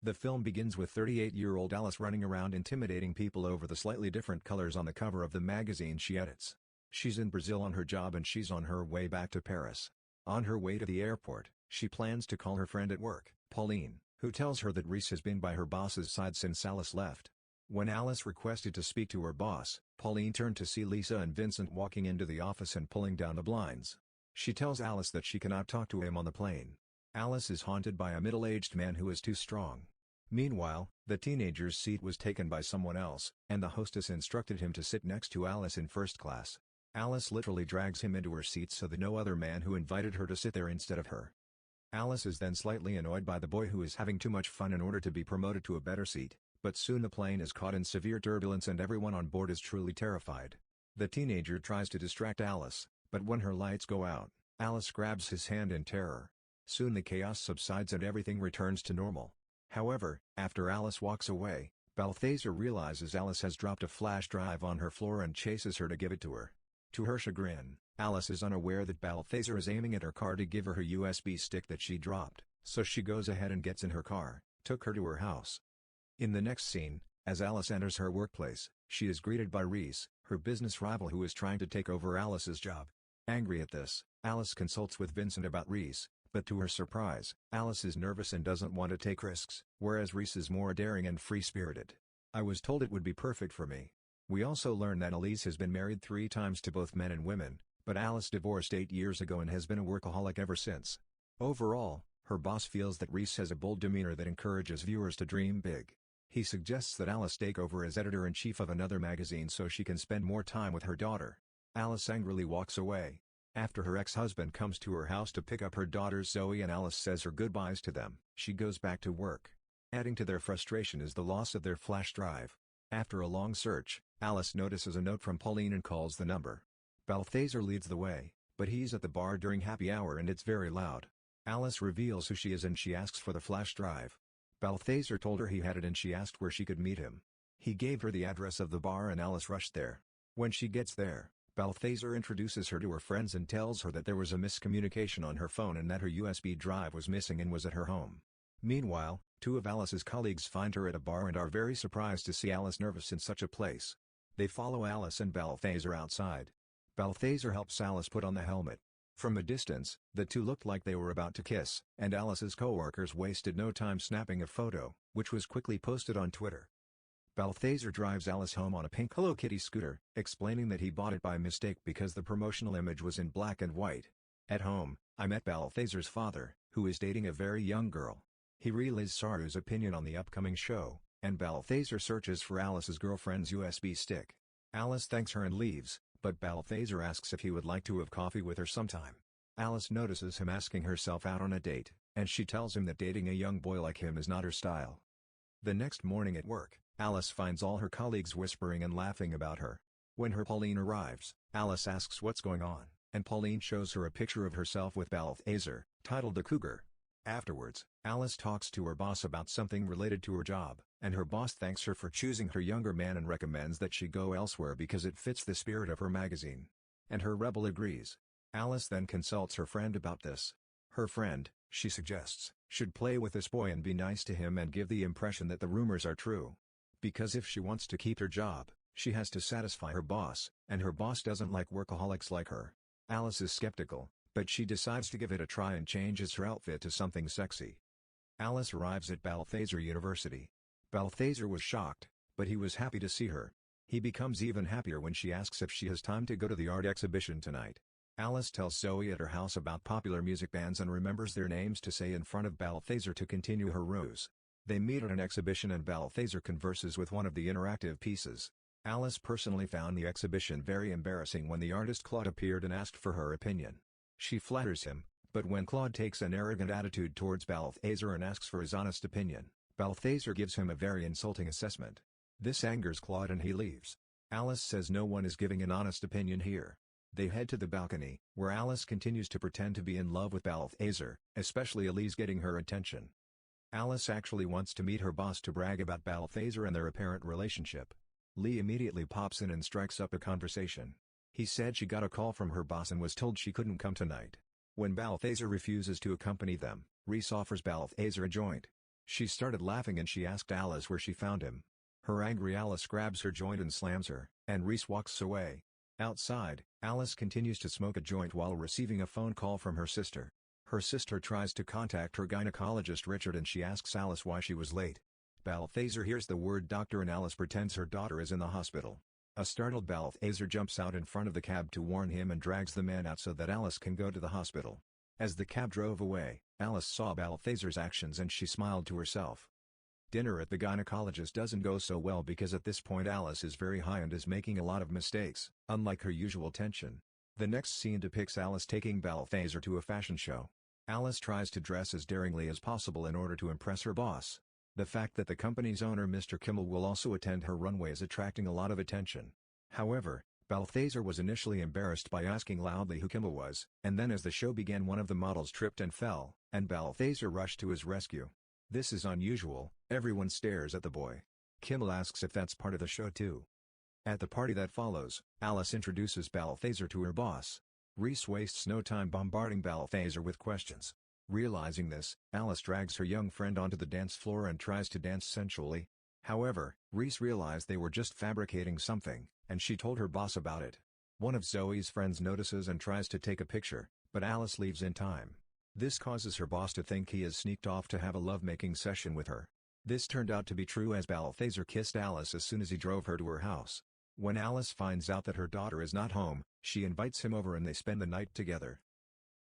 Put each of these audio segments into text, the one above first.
The film begins with 38-year-old Alice running around intimidating people over the slightly different colors on the cover of the magazine she edits. She's in Brazil on her job and she's on her way back to Paris. On her way to the airport, she plans to call her friend at work, Pauline, who tells her that Reese has been by her boss's side since Alice left. When Alice requested to speak to her boss, Pauline turned to see Lisa and Vincent walking into the office and pulling down the blinds. She tells Alice that she cannot talk to him on the plane. Alice is haunted by a middle-aged man who is too strong. Meanwhile, the teenager's seat was taken by someone else, and the hostess instructed him to sit next to Alice in first class. Alice literally drags him into her seat so that no other man who invited her to sit there instead of her. Alice is then slightly annoyed by the boy who is having too much fun in order to be promoted to a better seat, but soon the plane is caught in severe turbulence and everyone on board is truly terrified. The teenager tries to distract Alice, but when her lights go out, Alice grabs his hand in terror. Soon the chaos subsides and everything returns to normal. However, after Alice walks away, Balthazar realizes Alice has dropped a flash drive on her floor and chases her to give it to her. To her chagrin, Alice is unaware that Balthazar is aiming at her car to give her her USB stick that she dropped, so she goes ahead and gets in her car, took her to her house. In the next scene, as Alice enters her workplace, she is greeted by Reese, her business rival who is trying to take over Alice's job. Angry at this, Alice consults with Vincent about Reese, but to her surprise, Alice is nervous and doesn't want to take risks, whereas Reese is more daring and free-spirited. I was told it would be perfect for me. We also learn that Elise has been married 3 times to both men and women, but Alice divorced 8 years ago and has been a workaholic ever since. Overall, her boss feels that Reese has a bold demeanor that encourages viewers to dream big. He suggests that Alice take over as editor-in-chief of another magazine so she can spend more time with her daughter. Alice angrily walks away. After her ex-husband comes to her house to pick up her daughters Zoe and Alice says her goodbyes to them, she goes back to work. Adding to their frustration is the loss of their flash drive. After a long search, Alice notices a note from Pauline and calls the number. Balthazar leads the way, but he's at the bar during happy hour and it's very loud. Alice reveals who she is and she asks for the flash drive. Balthazar told her he had it and she asked where she could meet him. He gave her the address of the bar and Alice rushed there. When she gets there, Balthazar introduces her to her friends and tells her that there was a miscommunication on her phone and that her USB drive was missing and was at her home. Meanwhile, 2 of Alice's colleagues find her at a bar and are very surprised to see Alice nervous in such a place. They follow Alice and Balthazar outside. Balthazar helps Alice put on the helmet. From a distance, the 2 looked like they were about to kiss, and Alice's co-workers wasted no time snapping a photo, which was quickly posted on Twitter. Balthazar drives Alice home on a pink Hello Kitty scooter, explaining that he bought it by mistake because the promotional image was in black and white. At home, I met Balthazar's father, who is dating a very young girl. He relays Saru's opinion on the upcoming show, and Balthazar searches for Alice's girlfriend's USB stick. Alice thanks her and leaves, but Balthazar asks if he would like to have coffee with her sometime. Alice notices him asking herself out on a date, and she tells him that dating a young boy like him is not her style. The next morning at work, Alice finds all her colleagues whispering and laughing about her. When her Pauline arrives, Alice asks what's going on, and Pauline shows her a picture of herself with Balthazar, titled The Cougar. Afterwards, Alice talks to her boss about something related to her job, and her boss thanks her for choosing her younger man and recommends that she go elsewhere because it fits the spirit of her magazine. And her rebel agrees. Alice then consults her friend about this. Her friend, she suggests, should play with this boy and be nice to him and give the impression that the rumors are true. Because if she wants to keep her job, she has to satisfy her boss, and her boss doesn't like workaholics like her. Alice is skeptical, but she decides to give it a try and changes her outfit to something sexy. Alice arrives at Balthazar University. Balthazar was shocked, but he was happy to see her. He becomes even happier when she asks if she has time to go to the art exhibition tonight. Alice tells Zoe at her house about popular music bands and remembers their names to say in front of Balthazar to continue her ruse. They meet at an exhibition and Balthazar converses with one of the interactive pieces. Alice personally found the exhibition very embarrassing when the artist Claude appeared and asked for her opinion. She flatters him, but when Claude takes an arrogant attitude towards Balthazar and asks for his honest opinion, Balthazar gives him a very insulting assessment. This angers Claude and he leaves. Alice says no one is giving an honest opinion here. They head to the balcony, where Alice continues to pretend to be in love with Balthazar, especially Elise getting her attention. Alice actually wants to meet her boss to brag about Balthazar and their apparent relationship. Lee immediately pops in and strikes up a conversation. He said she got a call from her boss and was told she couldn't come tonight. When Balthazar refuses to accompany them, Reese offers Balthazar a joint. She started laughing and she asked Alice where she found him. Her angry Alice grabs her joint and slams her, and Reese walks away. Outside, Alice continues to smoke a joint while receiving a phone call from her sister. Her sister tries to contact her gynecologist Richard and she asks Alice why she was late. Balthazar hears the word doctor and Alice pretends her daughter is in the hospital. A startled Balthazar jumps out in front of the cab to warn him and drags the man out so that Alice can go to the hospital. As the cab drove away, Alice saw Balthazar's actions and she smiled to herself. Dinner at the gynecologist doesn't go so well because at this point Alice is very high and is making a lot of mistakes, unlike her usual tension. The next scene depicts Alice taking Balthazar to a fashion show. Alice tries to dress as daringly as possible in order to impress her boss. The fact that the company's owner Mr. Kimmel will also attend her runway is attracting a lot of attention. However, Balthazar was initially embarrassed by asking loudly who Kimmel was, and then as the show began one of the models tripped and fell, and Balthazar rushed to his rescue. This is unusual, everyone stares at the boy. Kimmel asks if that's part of the show too. At the party that follows, Alice introduces Balthazar to her boss. Reese wastes no time bombarding Balthazar with questions. Realizing this, Alice drags her young friend onto the dance floor and tries to dance sensually. However, Reese realized they were just fabricating something, and she told her boss about it. One of Zoe's friends notices and tries to take a picture, but Alice leaves in time. This causes her boss to think he has sneaked off to have a lovemaking session with her. This turned out to be true as Balthazar kissed Alice as soon as he drove her to her house. When Alice finds out that her daughter is not home, she invites him over and they spend the night together.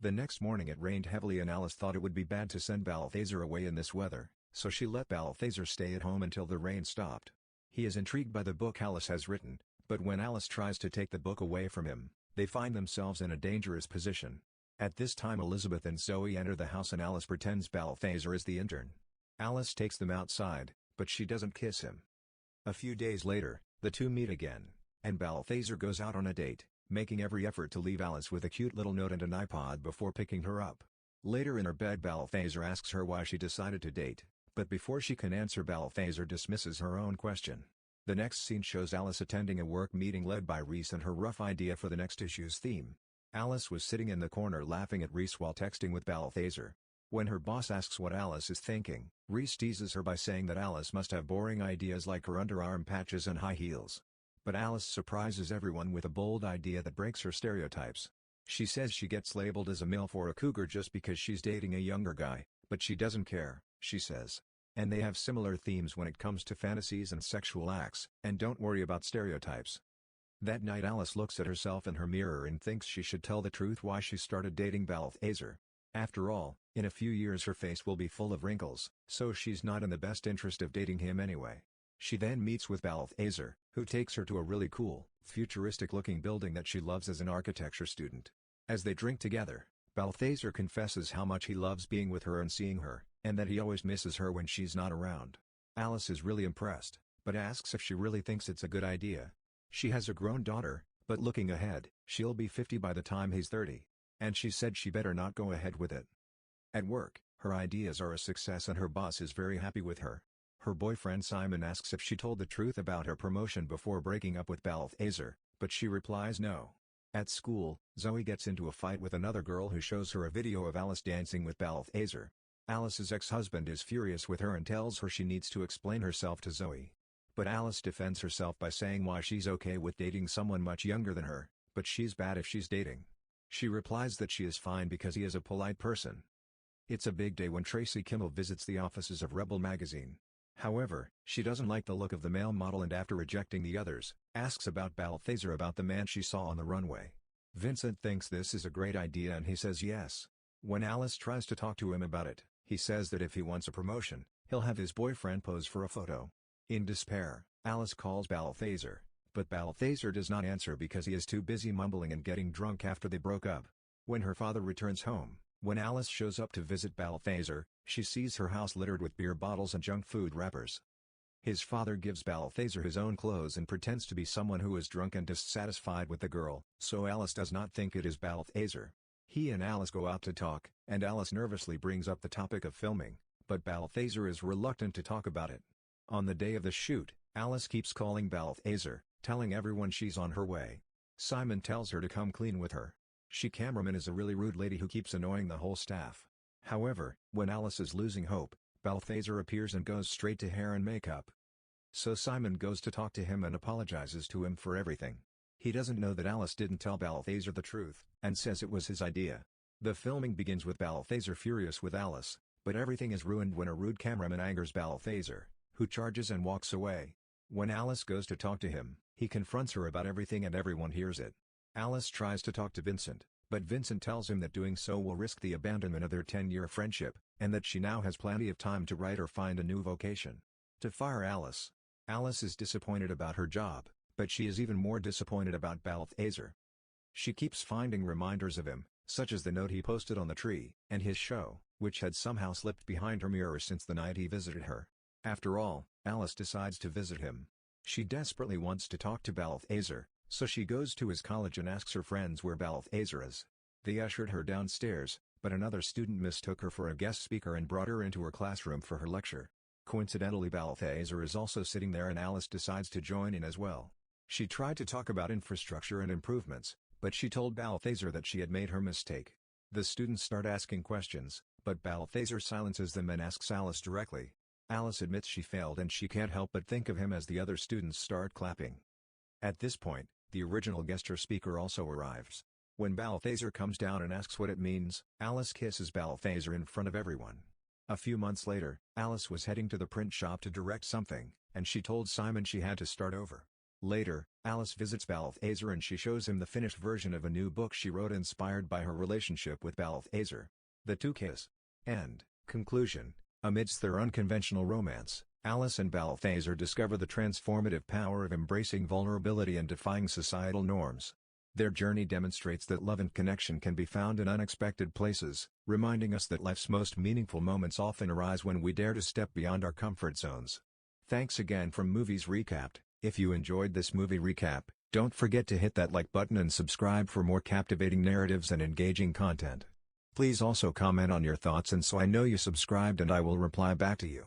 The next morning it rained heavily and Alice thought it would be bad to send Balthazar away in this weather, so she let Balthazar stay at home until the rain stopped. He is intrigued by the book Alice has written, but when Alice tries to take the book away from him, they find themselves in a dangerous position. At this time Elizabeth and Zoe enter the house and Alice pretends Balthazar is the intern. Alice takes them outside, but she doesn't kiss him. A few days later, the two meet again, and Balthazar goes out on a date, making every effort to leave Alice with a cute little note and an iPod before picking her up. Later in her bed Balthazar asks her why she decided to date, but before she can answer Balthazar dismisses her own question. The next scene shows Alice attending a work meeting led by Reese and her rough idea for the next issue's theme. Alice was sitting in the corner laughing at Reese while texting with Balthazar. When her boss asks what Alice is thinking, Reese teases her by saying that Alice must have boring ideas like her underarm patches and high heels. But Alice surprises everyone with a bold idea that breaks her stereotypes. She says she gets labeled as a MILF or a cougar just because she's dating a younger guy, but she doesn't care, she says. And they have similar themes when it comes to fantasies and sexual acts, and don't worry about stereotypes. That night Alice looks at herself in her mirror and thinks she should tell the truth why she started dating Balthazar. After all, in a few years her face will be full of wrinkles, so she's not in the best interest of dating him anyway. She then meets with Balthazar, who takes her to a really cool, futuristic-looking building that she loves as an architecture student. As they drink together, Balthazar confesses how much he loves being with her and seeing her, and that he always misses her when she's not around. Alice is really impressed, but asks if she really thinks it's a good idea. She has a grown daughter, but looking ahead, she'll be 50 by the time he's 30. And she said she better not go ahead with it. At work, her ideas are a success and her boss is very happy with her. Her boyfriend Simon asks if she told the truth about her promotion before breaking up with Balthazar, but she replies no. At school, Zoe gets into a fight with another girl who shows her a video of Alice dancing with Balthazar. Alice's ex-husband is furious with her and tells her she needs to explain herself to Zoe. But Alice defends herself by saying why she's okay with dating someone much younger than her, but she's bad if she's dating. She replies that she is fine because he is a polite person. It's a big day when Tracy Kimmel visits the offices of Rebel magazine. However, she doesn't like the look of the male model and after rejecting the others, asks about Balthazar about the man she saw on the runway. Vincent thinks this is a great idea and he says yes. When Alice tries to talk to him about it, he says that if he wants a promotion, he'll have his boyfriend pose for a photo. In despair, Alice calls Balthazar, but Balthazar does not answer because he is too busy mumbling and getting drunk after they broke up. When her father returns home, when Alice shows up to visit Balthazar, she sees her house littered with beer bottles and junk food wrappers. His father gives Balthazar his own clothes and pretends to be someone who is drunk and dissatisfied with the girl, so Alice does not think it is Balthazar. He and Alice go out to talk, and Alice nervously brings up the topic of filming, but Balthazar is reluctant to talk about it. On the day of the shoot, Alice keeps calling Balthazar, telling everyone she's on her way. Simon tells her to come clean with her. She cameraman is a really rude lady who keeps annoying the whole staff. However, when Alice is losing hope, Balthazar appears and goes straight to hair and makeup. So Simon goes to talk to him and apologizes to him for everything. He doesn't know that Alice didn't tell Balthazar the truth, and says it was his idea. The filming begins with Balthazar furious with Alice, but everything is ruined when a rude cameraman angers Balthazar, who charges and walks away. When Alice goes to talk to him, he confronts her about everything and everyone hears it. Alice tries to talk to Vincent, but Vincent tells him that doing so will risk the abandonment of their 10-year friendship, and that she now has plenty of time to write or find a new vocation. To fire Alice. Alice is disappointed about her job, but she is even more disappointed about Balthazar. She keeps finding reminders of him, such as the note he posted on the tree, and his show, which had somehow slipped behind her mirror since the night he visited her. After all, Alice decides to visit him. She desperately wants to talk to Balthazar, so she goes to his college and asks her friends where Balthazar is. They ushered her downstairs, but another student mistook her for a guest speaker and brought her into her classroom for her lecture. Coincidentally, Balthazar is also sitting there and Alice decides to join in as well. She tried to talk about infrastructure and improvements, but she told Balthazar that she had made her mistake. The students start asking questions, but Balthazar silences them and asks Alice directly. Alice admits she failed and she can't help but think of him as the other students start clapping. At this point, the original guest speaker also arrives. When Balthazar comes down and asks what it means, Alice kisses Balthazar in front of everyone. A few months later, Alice was heading to the print shop to direct something, and she told Simon she had to start over. Later, Alice visits Balthazar and she shows him the finished version of a new book she wrote inspired by her relationship with Balthazar. The two kiss. End. Conclusion. Amidst their unconventional romance, Alice and Balthazar discover the transformative power of embracing vulnerability and defying societal norms. Their journey demonstrates that love and connection can be found in unexpected places, reminding us that life's most meaningful moments often arise when we dare to step beyond our comfort zones. Thanks again from Movies Recapped. If you enjoyed this movie recap, don't forget to hit that like button and subscribe for more captivating narratives and engaging content. Please also comment on your thoughts and so I know you subscribed and I will reply back to you.